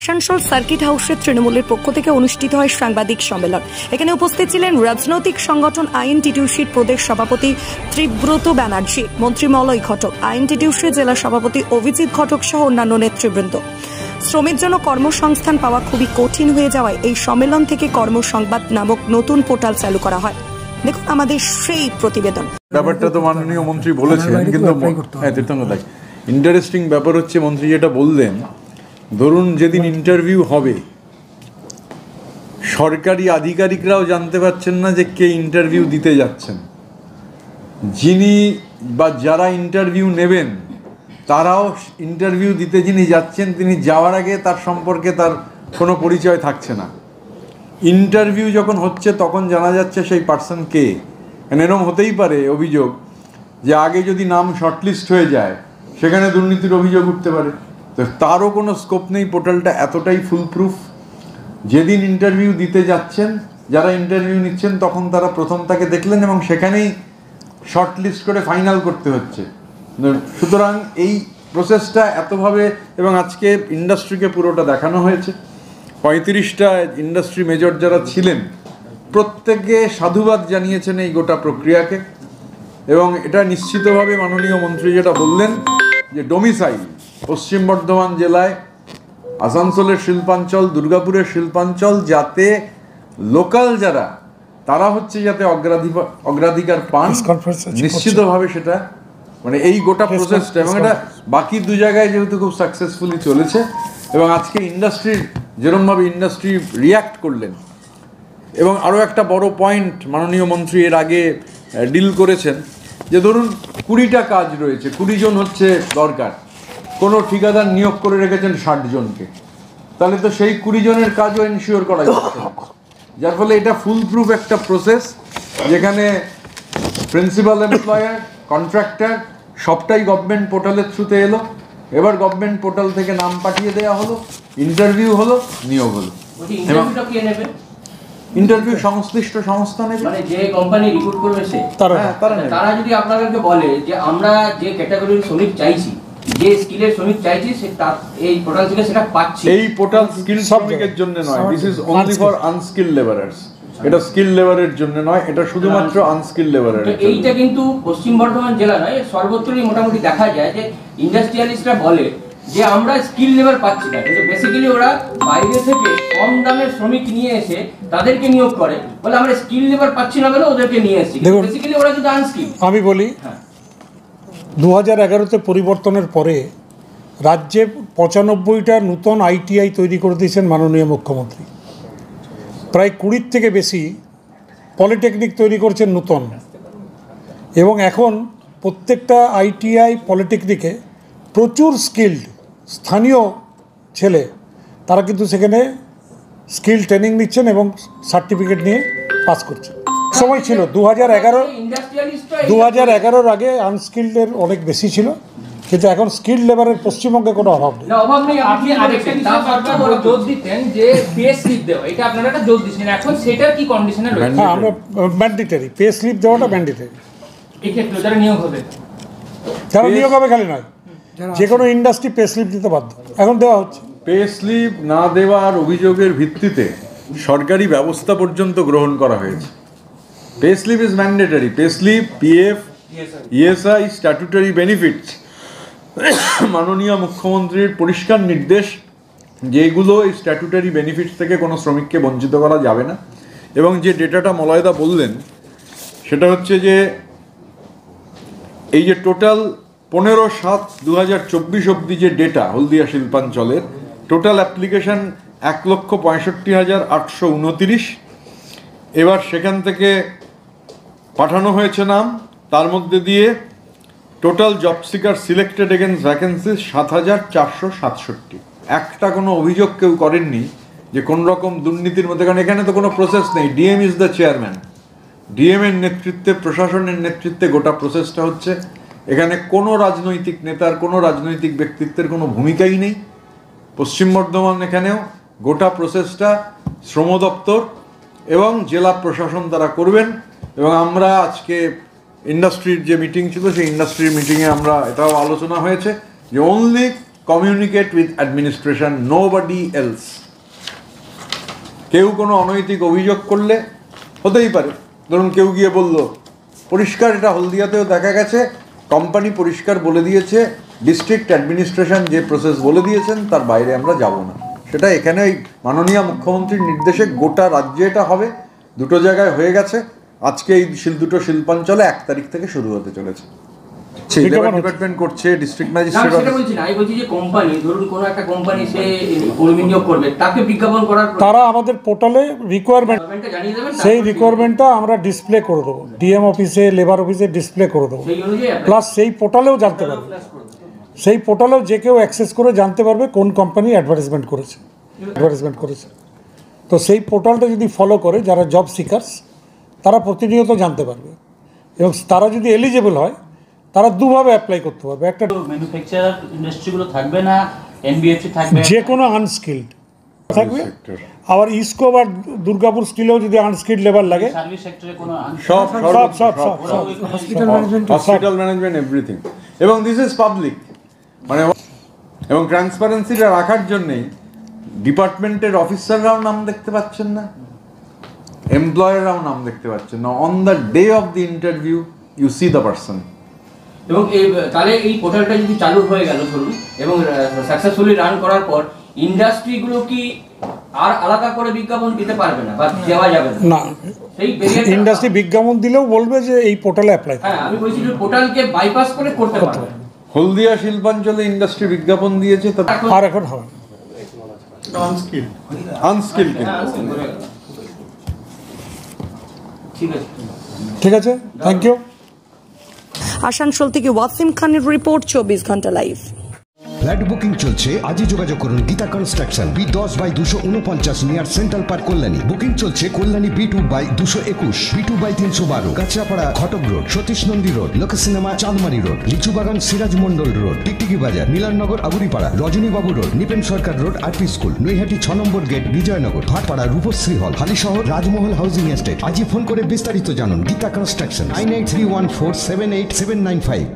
Asansol circuit হাউসের তৃণমূলের পক্ষ থেকে অনুষ্ঠিত হয় সাংবাদিক সম্মেলন। এখানে উপস্থিত ছিলেন রাজনৈতিক সংগঠন আইএনটিটিউসির প্রদেশ সভাপতি ত্রিব্রত ব্যানার্জি, মন্ত্রী মলয় ঘটক, আইএনটিটিউসি জেলা সভাপতি অভিজিৎ ঘটক সহ অন্যান্য নেতৃবৃন্দ। শ্রমের জন্য কর্মসংস্থান পাওয়া খুবই কঠিন হয়ে যাওয়ায় এই সম্মেলন থেকে কর্মসংবাদ নামক নতুন পোর্টাল চালু করা হয়। দেখুন আমাদের সেই প্রতিবেদন। ব্যাপারটা তো মাননীয় মন্ত্রী বলেছেন, কিন্তু ইন্টারেস্টিং ব্যাপার হচ্ছে মন্ত্রী যেটা বললেন, ধরুন যেদিন ইন্টারভিউ হবে সরকারি আধিকারিকরাও জানতে পারছেন না যে কে ইন্টারভিউ দিতে যাচ্ছেন, যিনি বা যারা ইন্টারভিউ নেবেন তারাও ইন্টারভিউ দিতে যিনি যাচ্ছেন তিনি যাওয়ার আগে তার সম্পর্কে তার কোনো পরিচয় থাকছে না। ইন্টারভিউ যখন হচ্ছে তখন জানা যাচ্ছে সেই পার্সন কে। এরকম হতেই পারে অভিযোগ যে আগে যদি নাম শর্টলিস্ট হয়ে যায় সেখানে দুর্নীতির অভিযোগ উঠতে পারে, তো তারও কোনো স্কোপ নেই। পোর্টালটা এতটাই ফুলপ্রুফ, যেদিন ইন্টারভিউ দিতে যাচ্ছেন যারা ইন্টারভিউ নিচ্ছেন তখন তারা প্রথম তাকে দেখলেন এবং সেখানেই শর্টলিস্ট করে ফাইনাল করতে হচ্ছে। সুতরাং এই প্রসেসটা এতভাবে, এবং আজকে ইন্ডাস্ট্রিকে পুরোটা দেখানো হয়েছে। 35টা ইন্ডাস্ট্রি মেজর যারা ছিলেন প্রত্যেকে সাধুবাদ জানিয়েছেন এই গোটা প্রক্রিয়াকে, এবং এটা নিশ্চিতভাবে মাননীয় মন্ত্রী যেটা বললেন যে ডোমিসাইল পশ্চিম বর্ধমান জেলায় আসানসোলের শিল্পাঞ্চল, দুর্গাপুরের শিল্পাঞ্চল, যাতে লোকাল যারা তারা হচ্ছে যাতে অগ্রাধিকার পান, নিশ্চিতভাবে সেটা মানে এই গোটা প্রসেসটা, এবং এটা বাকি দু জায়গায় যেহেতু খুব সাকসেসফুলি চলেছে। এবং আজকে ইন্ডাস্ট্রির যেরকমভাবে ইন্ডাস্ট্রি রিয়্যাক্ট করলেন, এবং আরও একটা বড় পয়েন্ট মাননীয় মন্ত্রী এর আগে ডিল করেছেন যে ধরুন 20টা কাজ রয়েছে, 20 জন হচ্ছে দরকার, কোনো ঠিকাদার নিয়োগ করে রেখেছেন 60 জনকে, তাহলে তো সেই 20 জনের কাজও এনশিওর করা যাচ্ছে, যার ফলে এটা ফুল প্রুফ একটা প্রসেস যেখানে প্রিন্সিপাল এমপ্লয়ার, কন্ট্রাক্টর সবটাই গভর্নমেন্ট পোর্টালের থ্রুতে এলো। এবার গভর্নমেন্ট পোর্টাল থেকে নাম পাঠিয়ে দেওয়া হলো, ইন্টারভিউ হলো, নিয়োগ হলো। ইন্টারভিউ সংশ্লিষ্ট সংস্থা নেবে, মানে যে কোম্পানি রিক্রুট করবে সে তারা যদি আপনাদেরকে বলে যে আমরা যে ক্যাটাগরির শ্রমিক চাইছি, যে স্কিলের শ্রমিক চাইছি, সেটা এই পোর্টাল থেকে সেটা পাচ্ছি। এই পোর্টাল স্কিল শ্রমিকের জন্য নয়, this is only for unskilled labourers. এটা স্কিল লেবারের জন্য নয়, এটা শুধুমাত্র আনস্কিল লেবারের। এইটা কিন্তু পশ্চিম বর্ধমান জেলা নয়, সর্বত্রই মোটামুটি দেখা যায় যে ইন্ডাস্ট্রিয়ালিস্টরা বলে যে আমরা স্কিল লেবার পাচ্ছি না, কিন্তু বেসিক্যালি ওরা বাইরে থেকে কম দামে শ্রমিক নিয়ে এসে তাদেরকে নিয়োগ করে, বলে আমরা স্কিল লেবার পাচ্ছি না বলে ওদেরকে নিয়ে এসেছি, বেসিক্যালি ওরা কিন্তু আনস্কিল। আমি বলি 2011-তে পরিবর্তনের পরে রাজ্যে 95টা নতুন আইটিআই তৈরি করে দিয়েছেন মাননীয় মুখ্যমন্ত্রী। প্রায় 20 থেকে বেশি পলিটেকনিক তৈরি করছেন নতুন, এবং এখন প্রত্যেকটা আইটিআই পলিটেকনিকে প্রচুর স্কিল্ড স্থানীয় ছেলে তারা কিন্তু সেখানে স্কিল ট্রেনিং নিচ্ছেন এবং সার্টিফিকেট নিয়ে পাস করছেন। সময় ছিল 2011-র আগে আনস্কিল্ডের অনেক বেশি ছিল, কিন্তু এখন স্কিল লেবারের পশ্চিমবঙ্গে কোনো অভাব নেই। আপনি আরেকটা সরকার জোর দিতেন যে পে স্লিপ দেওয়া, এটা আপনারা একটা জোর দিচ্ছেন, এখন সেটার কি কন্ডিশনে রয়েছে? হ্যাঁ, আমরা ম্যান্ডেটরি পে স্লিপ দেওয়াটা ম্যান্ডেটরি। এই ক্ষেত্রে যারা নিয়োগ হবে, খালি নয়, যে কোনো ইন্ডাস্ট্রি পে স্লিপ দিতে বাধ্য, এখন দেওয়া হচ্ছে। পে স্লিপ না দেওয়ার অভিযোগের ভিত্তিতে সরকারি ব্যবস্থা পর্যন্ত গ্রহণ করা হয়েছে। Pay slip is mandatory. Pay slip, PF, ESI, statutory benefits, মাননীয় মুখ্যমন্ত্রীর পরিষ্কার নির্দেশ যে এগুলো এই স্ট্যাটুটরি বেনিফিটস থেকে কোনো শ্রমিককে বঞ্চিত করা যাবে না। এবং যে ডেটাটা মলয়দা বললেন সেটা হচ্ছে যে এই যে টোটাল 15/7/2024 অবধি যে ডেটা হলদিয়া শিল্পাঞ্চলের টোটাল অ্যাপ্লিকেশন 1,65,829। এবার সেখান থেকে পাঠানো হয়েছে নাম, তার মধ্যে দিয়ে total job seeker selected against vacancies 7,467। একটা কোনো অভিযোগ কেউ করেননি যে কোন রকম দুর্নীতির মধ্যে, কারণ এখানে তো কোনো প্রসেস নেই। DM is the chairman, DM এর নেতৃত্বে, প্রশাসনের নেতৃত্বে গোটা প্রসেসটা হচ্ছে। এখানে কোনো রাজনৈতিক নেতার, কোনো রাজনৈতিক ব্যক্তিত্বের কোনো ভূমিকাই নেই। পশ্চিম বর্ধমান এখানেও গোটা প্রসেসটা শ্রম দপ্তর এবং জেলা প্রশাসন তারা করবেন। এবং আমরা আজকে ইন্ডাস্ট্রির যে মিটিং ছিল সেই ইন্ডাস্ট্রির মিটিংয়ে আমরা এটাও আলোচনা হয়েছে যে only communicate with administration, nobody else. কেউ কোনো অনৈতিক অভিযোগ করলে হতেই পারে, ধরুন কেউ গিয়ে বলল পরিষ্কার, এটা হলদিয়াতেও দেখা গেছে, কোম্পানি পরিষ্কার বলে দিয়েছে ডিস্ট্রিক্ট অ্যাডমিনিস্ট্রেশন যে প্রসেস বলে দিয়েছেন তার বাইরে আমরা যাব না। সেটা এখানে ওই মাননীয় মুখ্যমন্ত্রীর নির্দেশে গোটা রাজ্যে এটা হবে, দুটো জায়গায় হয়ে গেছে। আজকে এই দুটো শিল্পাঞ্চলে 1 তারিখ থেকে শুরু হতে চলেছে। ডিপার্টমেন্ট করছে, ডিস্ট্রিক্ট ম্যাজিস্ট্রেট। সেটা বলছি না, আমি বলছি যে কোম্পানি, ধরুন কোনো একটা কোম্পানি সে কর্মী নিয়োগ করবে, তাকে বিজ্ঞাপন করার, তারা আমাদের পোর্টালে রিকোয়ারমেন্ট, সেই রিকোয়ারমেন্টটা আমরা ডিসপ্লে করে দেবো, ডিএম অফিসে, লেবার অফিসে ডিসপ্লে করে দেবো। প্লাস সেই পোর্টালেও জানতে পারবে, সেই পোর্টালেও যে কেউ অ্যাক্সেস করে জানতে পারবে কোন কোম্পানি অ্যাডভার্টাইজমেন্ট করেছে। তো সেই পোর্টালটা যদি ফলো করে যারা জব সিকার্স, তারা প্রতিনিয়ত জানতে পারবে, এবং তারা যদি এলিজেবল হয় তারা দুভাবে অ্যাপ্লাই করতে পারবে। একটা ম্যানুফ্যাকচারার ইন্ডাস্ট্রিগুলো থাকবে না, এনবিএফসি থাকবে, যে কোনো আনস্কিল্ড থাকবে। আবার ইসকো বা দুর্গাপুর স্টিলেও যদি আনস্কিল্ড লেবার লাগে, সার্ভিস সেক্টরে কোনো সব হসপিটাল ম্যানেজমেন্ট এভরিথিং। এবং দিস ইজ পাবলিক, মানে এবং ট্রান্সপারেন্সিটা রাখার জন্যেই ডিপার্টমেন্টের অফিসাররাও নাম দেখতে পাচ্ছেন না, এমপ্লয়াররাও নাম দেখতে পাচ্ছেন না। On the day of the interview you see the person. এবং তাহলে এই পোর্টালটা যদি চালু হয়ে গেল ধরুন, এবং সাকসেসফুলি রান করার পর ইন্ডাস্ট্রিগুলো কি আর আলাদা করে বিজ্ঞাপন দিতে পারবে না বা দেওয়া যাবে না? সেই ইন্ডাস্ট্রি বিজ্ঞাপন দিলেও বলবে যে এই পোর্টালে অ্যাপ্লাই। হ্যাঁ, আমি বলছি যে পোর্টালকে বাইপাস করে করতে পারবে। হলদিয়া শিল্পাঞ্চলে ইন্ডাস্ট্রি বিজ্ঞাপন দিয়েছে, আর এখন হবে আনস্কিল্ড। ঠিক আছে, থ্যাংক ইউ। আসানসোল থেকে ওয়াসিম খানের রিপোর্ট, 24 ঘন্টা লাইভ। ফ্ল্যাট বুকিং চলছে, আজই যোগাযোগ করুন Gita construction, B10/249 near central park, Kalyani. Booking চলছে কল্যাণী B2/221, B2/312, কাঁচরাপাড়া ঘটক রোড, সতীশ নন্দী রোড, লোক সিনেমা চাঁদমারি রোড, লিচুবাগান সিরাজ মন্ডল রোড, টিকটিকি বাজার, মিলননগর আগুরিপাড়া, রজনীবাবু রোড, নিপেন সরকার রোড, আরপি স্কুল, নৈহাটি 6 নম্বর গেট, বিজয়নগর, ভাটপাড়া, রূপশ্রী হল, হালিশহর, রাজমহল হাউজিং এস্টেট। আজই ফোন করে বিস্তারিত জানুন। গীতা কনস্ট্রাকশন 9831478795।